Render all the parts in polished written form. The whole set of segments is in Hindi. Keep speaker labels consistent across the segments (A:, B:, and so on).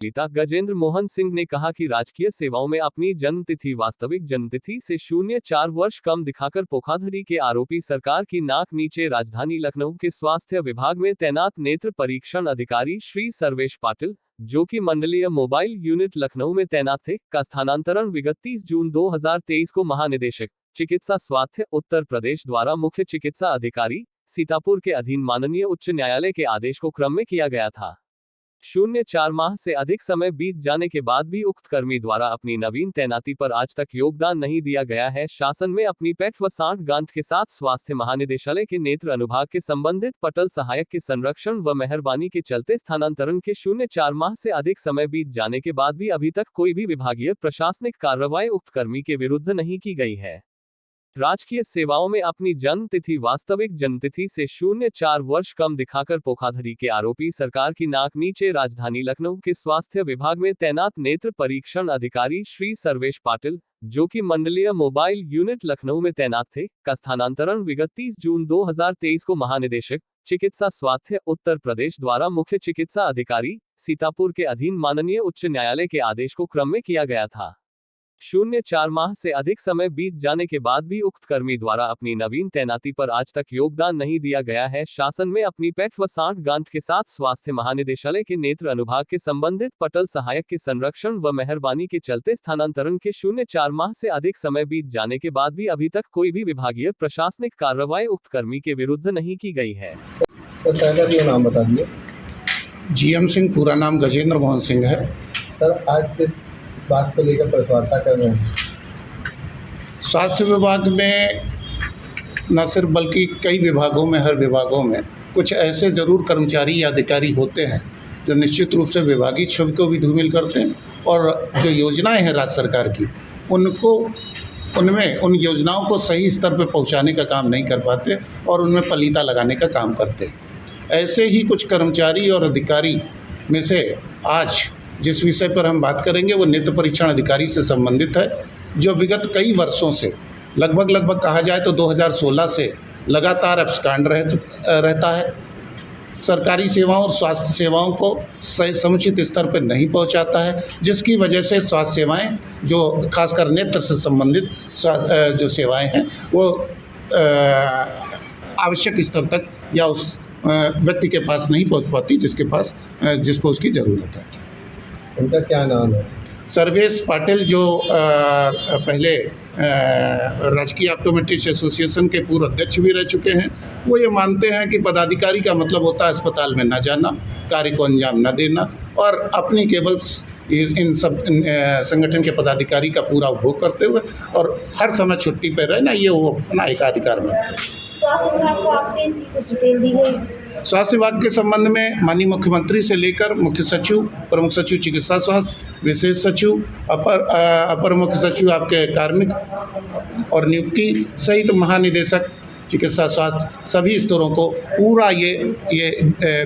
A: पिता गजेंद्र मोहन सिंह ने कहा कि राजकीय सेवाओं में अपनी जन्मतिथि वास्तविक जन्मतिथि से 0.4 वर्ष कम दिखाकर धोखाधड़ी के आरोपी सरकार की नाक नीचे राजधानी लखनऊ के स्वास्थ्य विभाग में तैनात नेत्र परीक्षण अधिकारी श्री सर्वेश पाटिल, जो कि मंडलीय मोबाइल यूनिट लखनऊ में तैनात थे, का स्थानांतरण विगत 30 जून 2023 को महानिदेशक चिकित्सा स्वास्थ्य उत्तर प्रदेश द्वारा मुख्य चिकित्सा अधिकारी सीतापुर के अधीन माननीय उच्च न्यायालय के आदेश को क्रम में किया गया था। 0.4 माह से अधिक समय बीत जाने के बाद भी उक्त कर्मी द्वारा अपनी नवीन तैनाती पर आज तक योगदान नहीं दिया गया है। शासन में अपनी पैठ व सांठ गांठ के साथ स्वास्थ्य महानिदेशालय के नेत्र अनुभाग के संबंधित पटल सहायक के संरक्षण व मेहरबानी के चलते स्थानांतरण के 0.4 माह से अधिक समय बीत जाने के बाद भी अभी तक कोई भी विभागीय प्रशासनिक कार्रवाई उक्त कर्मी के विरुद्ध नहीं की गई है। राजकीय सेवाओं में अपनी जन्म तिथि वास्तविक जन्मतिथि से 0.4 वर्ष कम दिखाकर धोखाधड़ी के आरोपी सरकार की नाक नीचे राजधानी लखनऊ के स्वास्थ्य विभाग में तैनात नेत्र परीक्षण अधिकारी श्री सर्वेश पाटिल, जो कि मंडलीय मोबाइल यूनिट लखनऊ में तैनात थे, का स्थानांतरण विगत 30 जून 2023 को महानिदेशक चिकित्सा स्वास्थ्य उत्तर प्रदेश द्वारा मुख्य चिकित्सा अधिकारी सीतापुर के अधीन माननीय उच्च न्यायालय के आदेश को क्रम में किया गया था। 0.4 माह से अधिक समय बीत जाने के बाद भी उक्त कर्मी द्वारा अपनी नवीन तैनाती पर आज तक योगदान नहीं दिया गया है। शासन में अपनी पैठ व सांठ गांठ के साथ स्वास्थ्य महानिदेशालय के नेत्र अनुभाग के संबंधित पटल सहायक के संरक्षण व मेहरबानी के चलते स्थानांतरण के 0.4 माह से अधिक समय बीत जाने के बाद भी अभी तक कोई भी विभागीय प्रशासनिक कार्रवाई उक्त कर्मी के विरुद्ध नहीं की गई है।
B: तो नाम बता दिए।
C: GM सिंह, पूरा नाम गजेंद्र मोहन सिंह है।
B: सर, आज बात को लेकर प्रेस वार्ता कर रहे हैं।
C: स्वास्थ्य विभाग में न सिर्फ बल्कि कई विभागों में, हर विभागों में कुछ ऐसे जरूर कर्मचारी या अधिकारी होते हैं जो निश्चित रूप से विभागीय छवि को भी धूमिल करते हैं और जो योजनाएं हैं राज्य सरकार की उन योजनाओं को सही स्तर पर पहुंचाने का काम नहीं कर पाते और उनमें पलीता लगाने का काम करते। ऐसे ही कुछ कर्मचारी और अधिकारी में से आज जिस विषय पर हम बात करेंगे वो नेत्र परीक्षण अधिकारी से संबंधित है, जो विगत कई वर्षों से लगभग कहा जाए तो 2016 से लगातार एब्सकॉन्ड रहता है। सरकारी सेवाओं और स्वास्थ्य सेवाओं को समुचित स्तर पर नहीं पहुंचाता है, जिसकी वजह से स्वास्थ्य सेवाएं जो खासकर नेत्र से संबंधित जो सेवाएं हैं वो आवश्यक स्तर तक या उस व्यक्ति के पास नहीं पहुंच पाती जिसको उसकी ज़रूरत है।
B: उनका क्या नाम है?
C: सर्वेश पाटिल, जो पहले राजकीय ऑप्टोमेट्रिस्ट एसोसिएशन के पूर्व अध्यक्ष भी रह चुके हैं। वो ये मानते हैं कि पदाधिकारी का मतलब होता है अस्पताल में न जाना, कार्य को अंजाम न देना और अपनी केवल इन संगठन के पदाधिकारी का पूरा उपभोग करते हुए और हर समय छुट्टी पर रहना, ये वो अपना एकाधिकार मानते हैं।
D: स्वास्थ्य विभाग को आपने इसकी कुछ डिटेल दी गई?
C: स्वास्थ्य विभाग के संबंध में माननीय मुख्यमंत्री से लेकर मुख्य सचिव, प्रमुख सचिव चिकित्सा स्वास्थ्य, विशेष सचिव, अपर मुख्य सचिव आपके कार्मिक और नियुक्ति सहित महानिदेशक चिकित्सा स्वास्थ्य सभी स्तरों को पूरा ये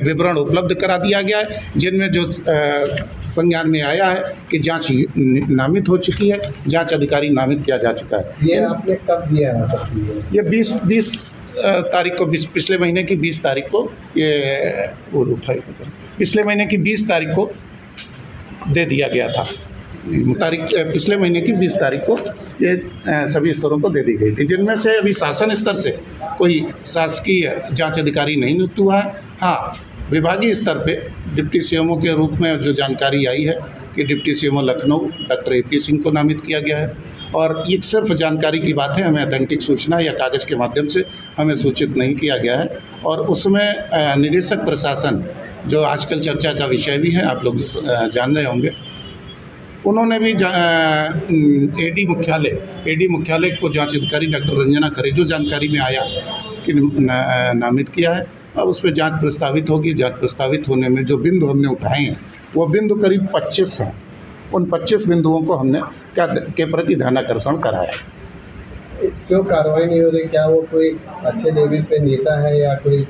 C: विवरण उपलब्ध करा दिया गया है, जिनमें जो संज्ञान में आया है कि जांच नामित हो चुकी है, जांच अधिकारी नामित किया जा चुका है।
B: ये आपने कब दिया है?
C: ये 20 तारीख को, पिछले महीने की 20 तारीख को ये पिछले महीने की 20 तारीख को दे दिया गया था। पिछले महीने की 20 तारीख को ये सभी स्तरों को दे दी गई थी, जिनमें से अभी शासन स्तर से कोई शासकीय जांच अधिकारी नहीं नियुक्त हुआ है। हाँ, विभागीय स्तर पे डिप्टी सीएमओ के रूप में जो जानकारी आई है कि deputy CMO Lucknow doctor AP Singh को नामित किया गया है और ये सिर्फ जानकारी की बात है, हमें ऑथेंटिक सूचना या कागज़ के माध्यम से हमें सूचित नहीं किया गया है। और उसमें निदेशक प्रशासन, जो आजकल चर्चा का विषय भी है, आप लोग जान रहे होंगे, उन्होंने भी AD मुख्यालय को जांच अधिकारी डॉक्टर रंजना खरे, जो जानकारी में आया कि नामित किया है। अब उस पर जाँच प्रस्तावित होगी। जाँच प्रस्तावित होने में जो बिंदु हमने उठाए हैं वो बिंदु करीब 25 हैं। उन 25 बिंदुओं को हमने के प्रति ध्यानाकर्षण कराया।
B: क्यों कार्रवाई नहीं हो रही? क्या वो कोई अच्छे लेवल पे नेता है या कोई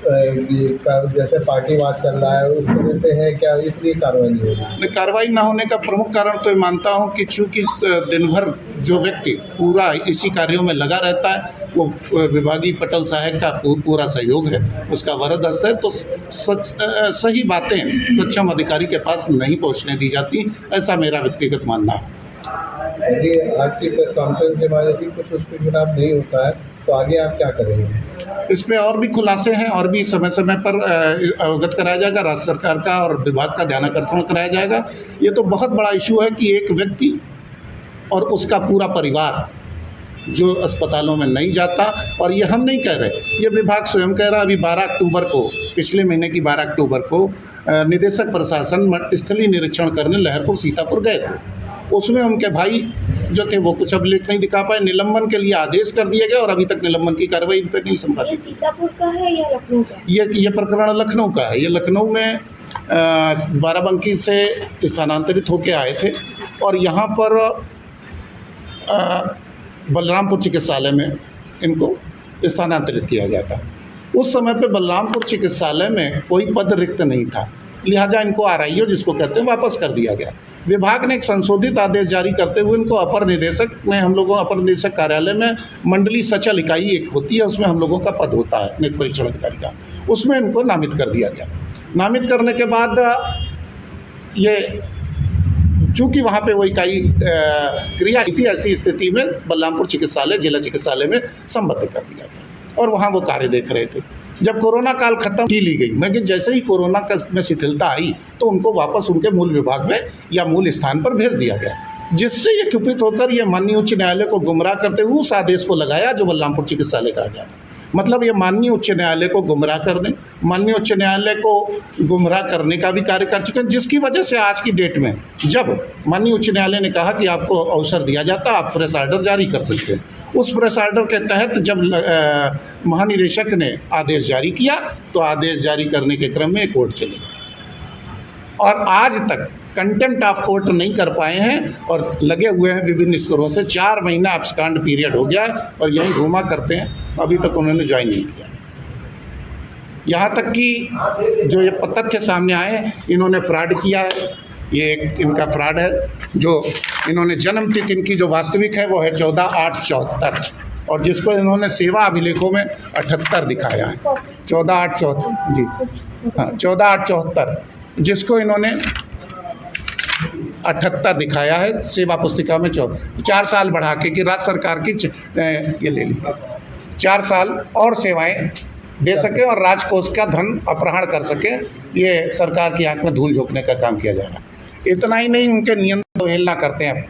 B: जैसे पार्टीवाद चल रहा है उस वजह से है क्या, इसलिए कार्रवाई नहीं हो रही?
C: कार्रवाई ना होने का प्रमुख कारण तो ये मानता हूँ कि चूंकि दिन भर जो व्यक्ति पूरा इसी कार्यों में लगा रहता है, वो विभागीय पटल सहायक का पूरा सहयोग है, उसका वरद हस्त है, तो सही बातें सक्षम अधिकारी के पास नहीं पहुँचने दी जाती, ऐसा मेरा व्यक्तिगत मानना है।
B: यदि आज की प्रेस कॉन्फ्रेंस के बाद यदि कुछ उसके खिलाफ नहीं होता है तो आगे आप क्या करेंगे?
C: इस पे और भी खुलासे हैं, और भी समय समय पर अवगत कराया जाएगा, राज्य सरकार का और विभाग का ध्यानाकर्षण कराया जाएगा। ये तो बहुत बड़ा इशू है कि एक व्यक्ति और उसका पूरा परिवार जो अस्पतालों में नहीं जाता, और ये हम नहीं कह रहे, ये विभाग स्वयं कह रहा। अभी 12 अक्टूबर को, पिछले महीने की 12 अक्टूबर को निदेशक प्रशासन स्थलीय निरीक्षण करने लहरपुर सीतापुर गए थे। उसमें उनके भाई जो थे वो कुछ अभिलेख नहीं दिखा पाए, निलंबन के लिए आदेश कर दिया गया और अभी तक निलंबन की कार्रवाई इन पर नहीं
D: ये
C: संपादित।
D: सीतापुर का है या लखनऊ का?
C: ये प्रकरण लखनऊ का है। ये लखनऊ में बाराबंकी से स्थानांतरित होकर आए थे और यहाँ पर बलरामपुर चिकित्सालय में इनको स्थानांतरित किया गया था। उस समय पे बलरामपुर चिकित्सालय में कोई पद रिक्त नहीं था, लिहाजा इनको आरआईओ जिसको कहते हैं वापस कर दिया गया। विभाग ने एक संशोधित आदेश जारी करते हुए इनको अपर निदेशक में, हम लोगों अपर निदेशक कार्यालय में मंडलीय सचल इकाई एक होती है, उसमें हम लोगों का पद होता है नियुक्त परीक्षण अधिकारी का, उसमें इनको नामित कर दिया गया। नामित करने के बाद ये चूँकि वहाँ पे वो इकाई क्रिया थी, ऐसी स्थिति में बलरामपुर चिकित्सालय जिला चिकित्सालय में संबद्ध कर दिया गया और वहाँ वो कार्य देख रहे थे। जब कोरोना काल खत्म की ली गई, लेकिन जैसे ही कोरोना में शिथिलता आई तो उनको वापस उनके मूल विभाग में या मूल स्थान पर भेज दिया गया, जिससे ये कुपित होकर ये माननीय उच्च न्यायालय को गुमराह करते हुए उस आदेश को लगाया जो बलरामपुर चिकित्सालय कहा गया। मतलब ये माननीय उच्च न्यायालय को गुमराह करने, माननीय उच्च न्यायालय को गुमराह करने का भी कार्य कर चुके हैं, जिसकी वजह से आज की डेट में जब माननीय उच्च न्यायालय ने कहा कि आपको अवसर दिया जाता, आप फ्रेश ऑर्डर जारी कर सकते हैं, उस फ्रेश ऑर्डर के तहत जब महानिदेशक ने आदेश जारी किया तो आदेश जारी करने के क्रम में कोर्ट चली गई और आज तक कंटेम्प्ट ऑफ कोर्ट नहीं कर पाए हैं और लगे हुए हैं विभिन्न स्तरों से। 4 महीना एब्सकॉन्ड पीरियड हो गया है और यहीं घूमा करते हैं, अभी तक उन्होंने ज्वाइन नहीं किया। यहाँ तक कि जो ये तथ्य सामने आए, इन्होंने फ्रॉड किया है, ये एक इनका फ्रॉड है। जो इन्होंने जन्म तिथि इनकी जो वास्तविक है वो है 14/8/74 और जिसको इन्होंने सेवा अभिलेखों में 78 दिखाया है, 14/8/74 जी हाँ 14/8/74, जिसको इन्होंने 78 दिखाया है सेवा पुस्तिका में। 4 साल बढ़ा के कि राज्य सरकार की ये ले ली 4 साल और सेवाएं दे सके और राजकोष का धन अपहरण कर सके, ये सरकार की आंख में धूल झोंकने का काम किया जाएगा। इतना ही नहीं, उनके नियम को अवहेलना करते हैं।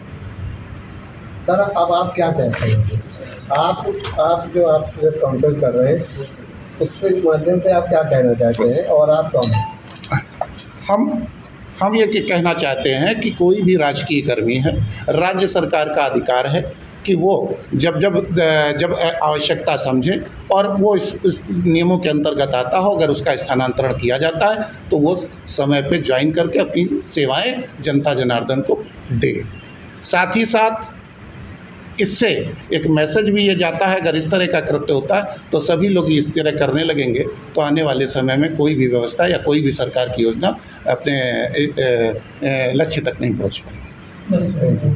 B: सर अब आप क्या कहते हैं? आप जो आप कॉन्फ्रेंस कर रहे हैं उसके माध्यम से आप क्या कहना चाहते हैं और आप कौन हैं?
C: हम ये कहना चाहते हैं कि कोई भी राजकीय कर्मी है, राज्य सरकार का अधिकार है कि वो जब आवश्यकता समझे और वो इस नियमों के अंतर्गत आता हो, अगर उसका स्थानांतरण किया जाता है तो वो समय पे ज्वाइन करके अपनी सेवाएं जनता जनार्दन को दे। साथ ही साथ इससे एक मैसेज भी ये जाता है, अगर इस तरह का कृत्य होता है तो सभी लोग इस तरह करने लगेंगे तो आने वाले समय में कोई भी व्यवस्था या कोई भी सरकार की योजना अपने लक्ष्य तक नहीं पहुंच पाएगी।